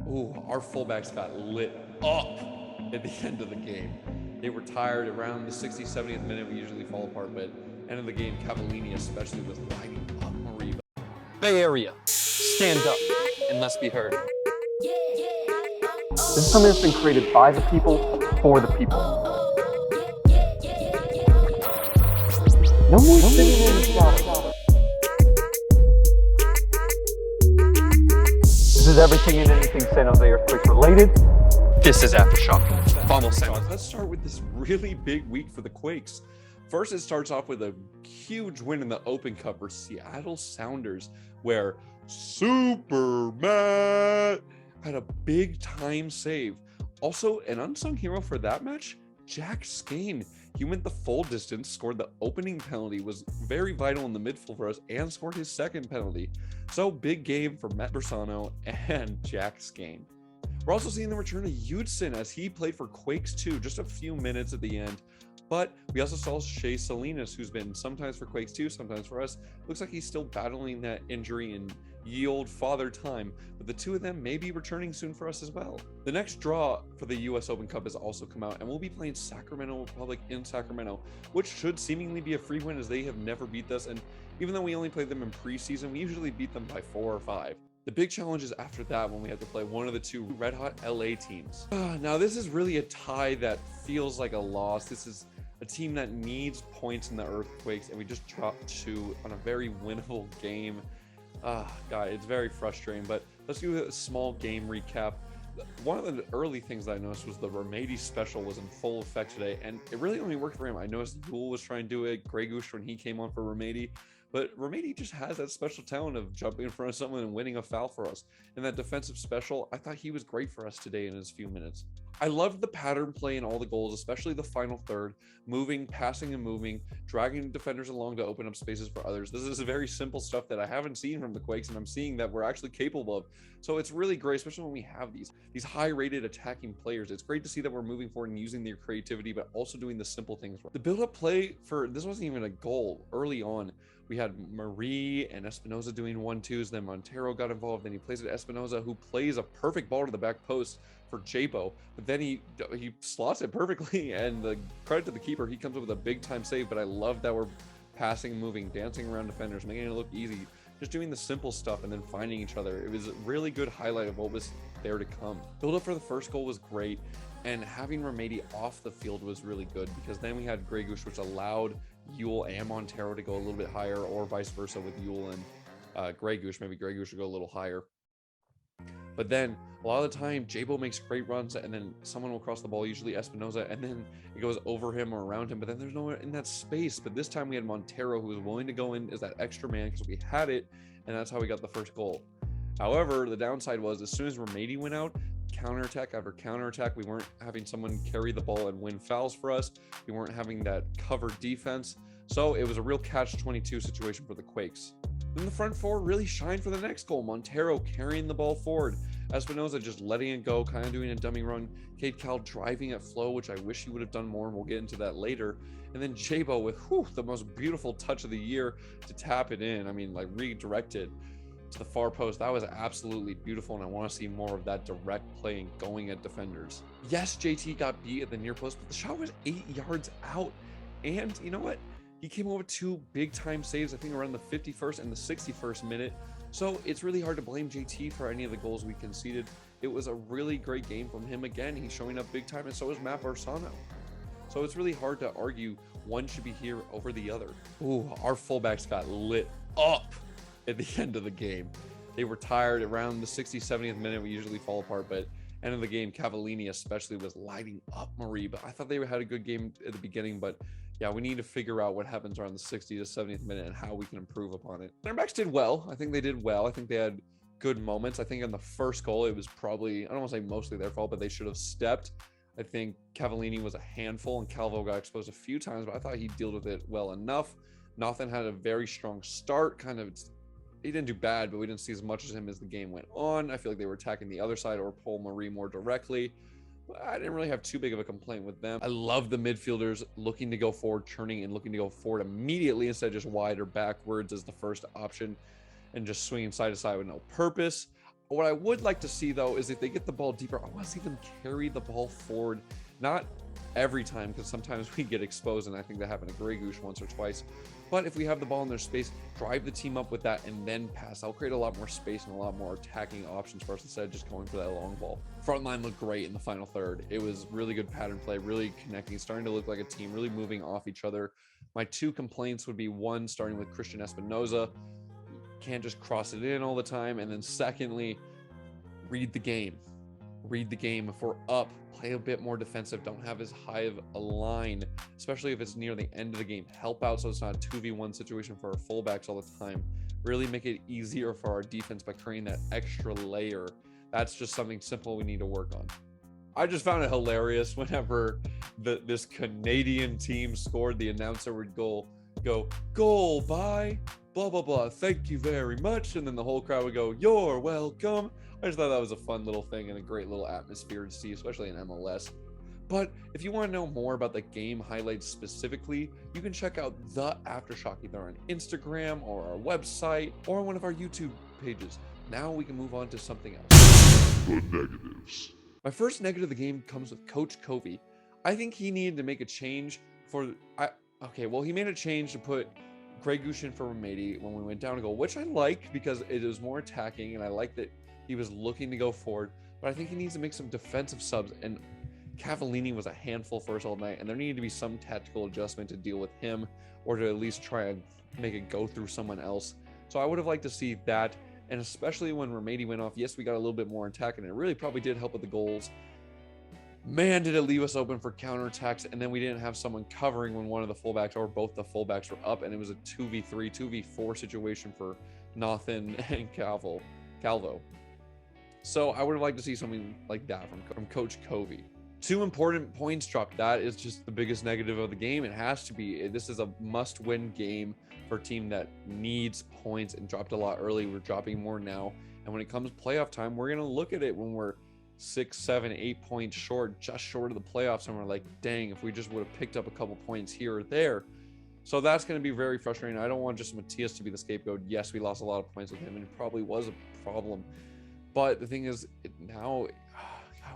Ooh, our fullbacks got lit up at the end of the game. They were tired around the 60th, 70th minute. We usually fall apart, but end of the game, Cavallini especially was lighting up Mariba. Bay Area, stand up and let's be heard. This is something that's been created by the people, for the people. No more sitting in the shadows. This is everything and anything San Jose Earthquakes related. This is Aftershock. Vamos, San Jose. Let's start with this really big week for the Quakes. First, it starts off with a huge win in the Open Cup for Seattle Sounders, where Super Matt had a big time save. Also, an unsung hero for that match, Jack Skane. He went the full distance, scored the opening penalty, was very vital in the midfield for us, and scored his second penalty. So, big game for Matt Bersano and Jack Skane. We're also seeing the return of Unsung as he played for Quakes too, just a few minutes at the end. But we also saw Shea Salinas, who's been sometimes for Quakes too, sometimes for us. Looks like he's still battling that injury in ye old father time, but the two of them may be returning soon for us as well. The next draw for the US Open Cup has also come out, and we'll be playing Sacramento Republic in Sacramento, which should seemingly be a free win as they have never beat us, and even though we only played them in preseason, we usually beat them by 4 or 5. The big challenge is after that when we have to play one of the two red hot LA teams. Now this is really a tie that feels like a loss. This is a team that needs points in the Earthquakes, and we just dropped 2 on a very winnable game. God, it's very frustrating, but let's do a small game recap. One of the early things that I noticed was the Remedy special was in full effect today, and it really only worked for him. I noticed Yule was trying to do it, Grey Goose when he came on for Remedy, but Remedy just has that special talent of jumping in front of someone and winning a foul for us. And that defensive special, I thought he was great for us today in his few minutes. I loved the pattern play in all the goals, especially the final third, moving, passing and moving, dragging defenders along to open up spaces for others. This is very simple stuff that I haven't seen from the Quakes, and I'm seeing that we're actually capable of. So it's really great, especially when we have these high-rated attacking players. It's great to see that we're moving forward and using their creativity, but also doing the simple things. The build-up play for this wasn't even a goal early on. We had Marie and Espinoza doing 1-2s, then Montero got involved, then he plays it Espinoza, who plays a perfect ball to the back post for Jabo, but then he slots it perfectly, and the credit to the keeper, he comes up with a big time save. But I love that we're passing, moving, dancing around defenders, making it look easy, just doing the simple stuff and then finding each other. It was a really good highlight of what was there to come. Build up for the first goal was great, and having Remedy off the field was really good, because then we had Grey Goose, which allowed Yule and Montero to go a little bit higher, or vice versa with Yule and Grey Goose. Maybe Grey Goose should go a little higher. But then a lot of the time, Jabo makes great runs, and then someone will cross the ball, usually Espinoza, and then it goes over him or around him, but then there's no one in that space. But this time we had Montero, who was willing to go in as that extra man because we had it, and that's how we got the first goal. However, the downside was as soon as Remedy went out, counterattack after counterattack, we weren't having someone carry the ball and win fouls for us. We weren't having that covered defense. So it was a real catch-22 situation for the Quakes. Then the front four really shined for the next goal. Montero carrying the ball forward. Espinoza just letting it go, kind of doing a dummy run. Cade Cal driving at flow, which I wish he would have done more, and we'll get into that later. And then Jabo with the most beautiful touch of the year to tap it in. I mean, like redirected to the far post. That was absolutely beautiful, and I want to see more of that direct play and going at defenders. Yes, JT got beat at the near post, but the shot was 8 yards out. And you know what? He came over 2 big time saves, I think around the 51st and the 61st minute. So it's really hard to blame JT for any of the goals we conceded. It was a really great game from him again. He's showing up big time, and so is Matt Barsano. So it's really hard to argue one should be here over the other. Ooh, our fullbacks got lit up at the end of the game. They were tired around the 60th, 70th minute. We usually fall apart, but end of the game, Cavallini especially was lighting up Marie. But I thought they had a good game at the beginning, but yeah, we need to figure out what happens around the 60th to 70th minute and how we can improve upon it. Center backs did well. I think they did well. I think they had good moments. I think on the first goal, it was probably, I don't want to say mostly their fault, but they should have stepped. I think Cavallini was a handful, and Calvo got exposed a few times, but I thought he dealt with it well enough. Nathan had a very strong start. He didn't do bad, but we didn't see as much as him as the game went on. I feel like they were attacking the other side or Paul Marie more directly. I didn't really have too big of a complaint with them. I love the midfielders looking to go forward, turning and looking to go forward immediately instead of just wide or backwards as the first option and just swinging side to side with no purpose. What I would like to see, though, is if they get the ball deeper, I want to see them carry the ball forward. Not every time, because sometimes we get exposed, and I think that happened to Grey Goose once or twice. But if we have the ball in their space, drive the team up with that and then pass. That'll create a lot more space and a lot more attacking options for us instead of just going for that long ball. Front line looked great in the final third. It was really good pattern play, really connecting, starting to look like a team, really moving off each other. My two complaints would be, one, starting with Christian Espinoza. Can't just cross it in all the time. And then secondly, read the game. Read the game. If we're up, play a bit more defensive. Don't have as high of a line, especially if it's near the end of the game. Help out so it's not a 2v1 situation for our fullbacks all the time. Really make it easier for our defense by creating that extra layer. That's just something simple we need to work on. I just found it hilarious whenever this Canadian team scored, the announcer would go goal by blah blah blah, thank you very much, and then the whole crowd would go, you're welcome. I just thought that was a fun little thing and a great little atmosphere to see, especially in MLS. But if you want to know more about the game highlights specifically, you can check out the Aftershock either on Instagram or our website or on one of our YouTube pages. Now we can move on to something else. The negatives. My first negative of the game comes with Coach Covey. I think he needed to make a change he made a change to put Greg Gushin for Romady when we went down a goal, which I liked because it was more attacking and I like that he was looking to go forward, but I think he needs to make some defensive subs, and Cavallini was a handful for us all night, and there needed to be some tactical adjustment to deal with him, or to at least try and make it go through someone else. So I would have liked to see that, and especially when Romady went off, yes, we got a little bit more attack, and it really probably did help with the goals. Man, did it leave us open for counterattacks, and then we didn't have someone covering when one of the fullbacks or both the fullbacks were up, and it was a 2v3, 2v4 situation for Nathan and Calvo. So I would have liked to see something like that from Coach Covey. 2 important points dropped. That is just the biggest negative of the game. It has to be. This is a must-win game for a team that needs points and dropped a lot early. We're dropping more now. And when it comes playoff time, we're going to look at it when we're 6, 7, 8 points short, just short of the playoffs. And we're like, dang, if we just would have picked up a couple points here or there. So that's going to be very frustrating. I don't want just Matias to be the scapegoat. Yes, we lost a lot of points with him, and it probably was a problem. But the thing is, now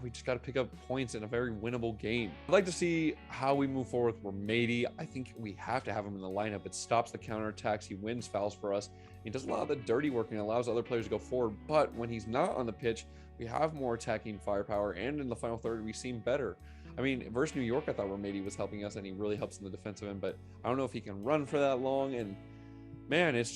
we just got to pick up points in a very winnable game. I'd like to see how we move forward with Romady. I think we have to have him in the lineup. It stops the counterattacks. He wins fouls for us. He does a lot of the dirty work and allows other players to go forward. But when he's not on the pitch, we have more attacking firepower. And in the final third, we seem better. I mean, versus New York, I thought Romady was helping us, and he really helps in the defensive end. But I don't know if he can run for that long. And man, it's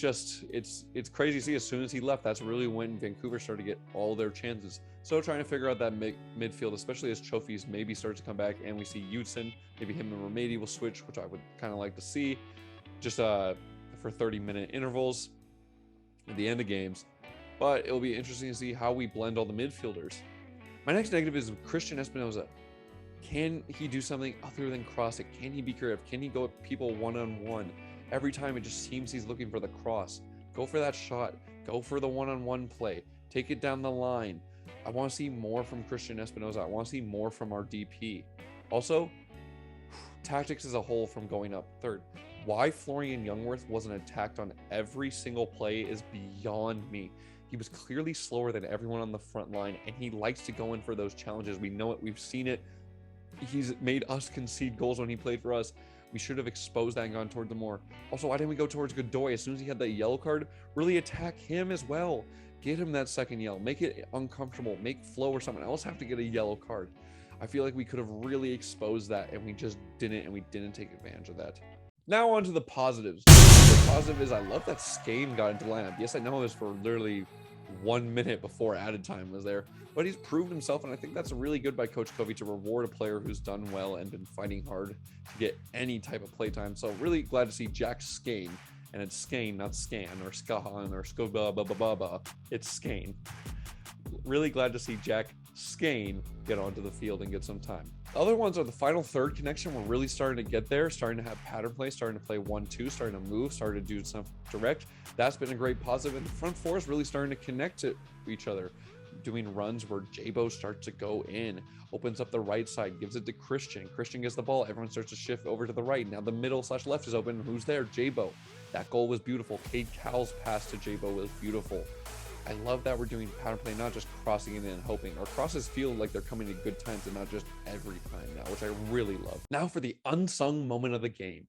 crazy to see. As soon as he left, that's really when Vancouver started to get all their chances. So trying to figure out that midfield, especially as trophies maybe starts to come back, and we see Unsung, maybe him and Romady will switch, which I would kind of like to see, just for 30-minute intervals at the end of games. But it'll be interesting to see how we blend all the midfielders. My next negative is Christian Espinoza. Can he do something other than cross it? Can he be creative? Can he go at people one-on-one? Every time it just seems he's looking for the cross. Go for that shot. Go for the one-on-one play. Take it down the line. I want to see more from Christian Espinoza. I want to see more from our DP. Also, tactics as a whole from going up. Third, why Florian Youngworth wasn't attacked on every single play is beyond me. He was clearly slower than everyone on the front line, and he likes to go in for those challenges. We know it. We've seen it. He's made us concede goals when he played for us. We should have exposed that and gone towards him more. Also, why didn't we go towards Godoy? As soon as he had that yellow card, really attack him as well. Get him that second yellow. Make it uncomfortable. Make Flo or someone else have to get a yellow card. I feel like we could have really exposed that, and we just didn't, and we didn't take advantage of that. Now on to the positives. The positive is I love that Skane got into the lineup. Yes, I know it was for literally 1 minute before added time was there, but he's proved himself, and I think that's really good by Coach Covey to reward a player who's done well and been fighting hard to get any type of playtime. So really glad to see Jack Skane, and it's Skane, not Scan or Skahan or Skobaba. It's Skane. Really glad to see Jack Skane get onto the field and get some time. The other ones are the final third connection. We're really starting to get there, starting to have pattern play, starting to play 1-2, starting to move, starting to do some direct. That's been a great positive. And the front four is really starting to connect to each other, doing runs where Jabo starts to go in, opens up the right side, gives it to Christian. Christian gets the ball. Everyone starts to shift over to the right. Now the middle/left is open. Who's there? Jabo. That goal was beautiful. Cade Cowell's pass to Jabo was beautiful. I love that we're doing pattern play, not just crossing it in and hoping. Our crosses feel like they're coming at good times and not just every time now, which I really love. Now for the unsung moment of the game.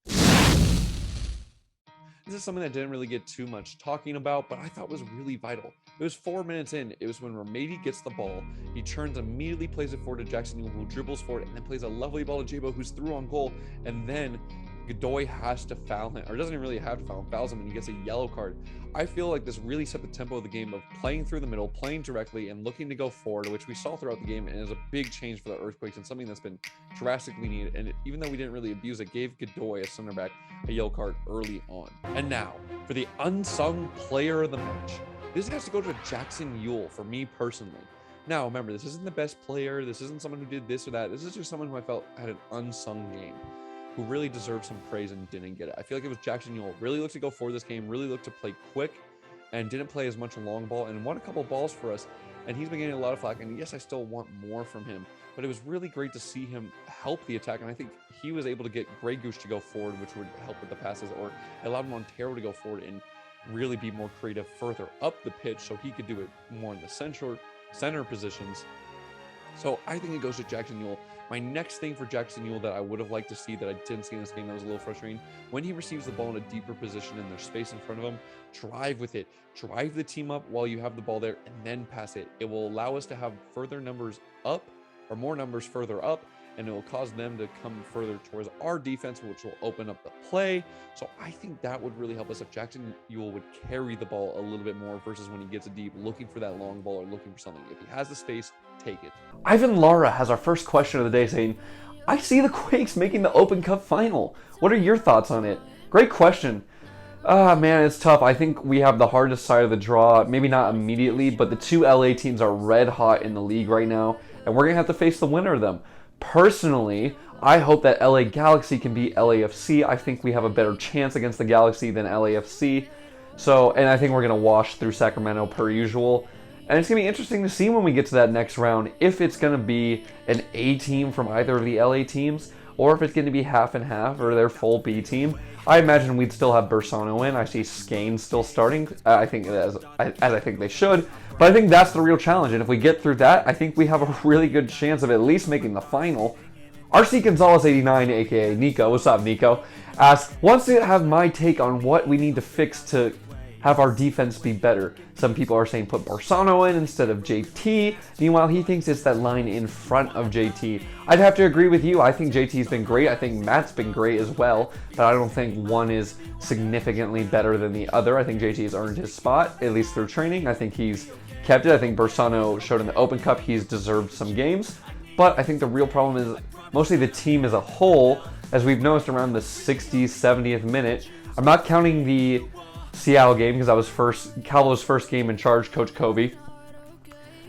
This is something that didn't really get too much talking about, but I thought was really vital. It was 4 minutes in. It was when Ramadi gets the ball. He turns, immediately plays it forward to Jackson, who dribbles forward, and then plays a lovely ball to Jabo, who's through on goal. And then Godoy has to foul him, or doesn't even really have to foul him, fouls him, and he gets a yellow card. I feel like this really set the tempo of the game of playing through the middle, playing directly, and looking to go forward, which we saw throughout the game, and is a big change for the Earthquakes and something that's been drastically needed. And even though we didn't really abuse it, gave Godoy, a center back, a yellow card early on. And now for the unsung player of the match. This has to go to Jackson Yule for me personally. Now remember, this isn't the best player. This isn't someone who did this or that. This is just someone who I felt had an unsung game, who really deserved some praise and didn't get it. I feel like it was Jackson Yule. Really looked to go for this game, really looked to play quick, and didn't play as much long ball, and won a couple balls for us. And he's been getting a lot of flack, and yes, I still want more from him, but it was really great to see him help the attack. And I think he was able to get Grey Goose to go forward, which would help with the passes, or it allowed Montero to go forward and really be more creative further up the pitch, so he could do it more in the center positions. So I think it goes to Jackson Yule. My next thing for Jackson Yule that I would have liked to see that I didn't see in this game that was a little frustrating, when he receives the ball in a deeper position and there's space in front of him, drive with it. Drive the team up while you have the ball there and then pass it. It will allow us to have further numbers up, or more numbers further up, and it will cause them to come further towards our defense, which will open up the play. So I think that would really help us if Jackson Yule would carry the ball a little bit more versus when he gets it deep, looking for that long ball or looking for something. If he has the space, take it. Ivan Lara has our first question of the day saying, I see the Quakes making the Open Cup final. What are your thoughts on it? Great question. Man, it's tough. I think we have the hardest side of the draw. Maybe not immediately, but the two LA teams are red hot in the league right now, and we're going to have to face the winner of them. Personally, I hope that LA Galaxy can beat LAFC. I think we have a better chance against the Galaxy than LAFC. And I think we're going to wash through Sacramento per usual. And it's going to be interesting to see when we get to that next round if it's going to be an A team from either of the LA teams, or if it's going to be half and half or their full B team. I imagine we'd still have Bersano in. I see Skane still starting. I think as I think they should. But I think that's the real challenge. And if we get through that, I think we have a really good chance of at least making the final. RC Gonzalez 89, aka Nico, what's up Nico, asks, wants to have my take on what we need to fix to have our defense be better. Some people are saying put Bersano in instead of JT. Meanwhile, he thinks it's that line in front of JT. I'd have to agree with you. I think JT's been great. I think Matt's been great as well. But I don't think one is significantly better than the other. I think JT has earned his spot, at least through training. I think he's kept it. I think Bersano showed in the Open Cup he's deserved some games. But I think the real problem is mostly the team as a whole, as we've noticed around the 60th, 70th minute. I'm not counting the Seattle game because that was Calvo's first game in charge, Coach Covey,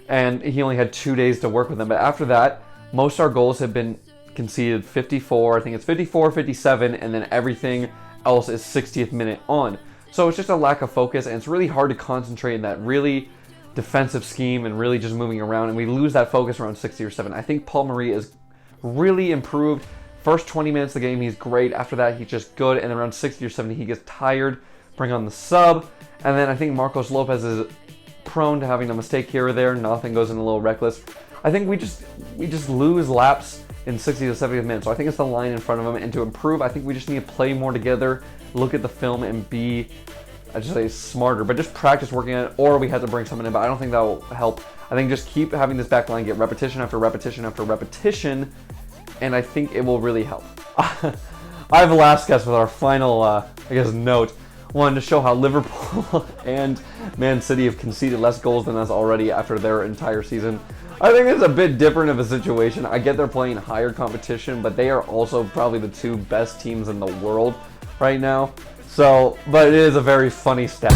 and he only had 2 days to work with them. But after that, most of our goals have been conceded 54, I think it's 54, 57, and then everything else is 60th minute on. So it's just a lack of focus, and it's really hard to concentrate in that really defensive scheme and really just moving around, and we lose that focus around 60 or 7. I think Paul Marie is really improved. First 20 minutes of the game, he's great. After that, he's just good, and around 60 or 70, he gets tired. Bring on the sub, and then I think Marcos Lopez is prone to having a mistake here or there. Nothing goes in a little reckless. I think we just lose laps in 60 to 70th minute. So I think it's the line in front of them, and to improve, I think we just need to play more together, look at the film, and be, I just say smarter, but just practice working on it. Or we have to bring someone in, but I don't think that will help. I think just keep having this back line, get repetition after repetition after repetition, and I think it will really help. I have Velasquez with our final, note. One, to show how Liverpool and Man City have conceded less goals than us already after their entire season. I think it's a bit different of a situation. I get they're playing higher competition, but they are also probably the two best teams in the world right now. So, but it is a very funny stat.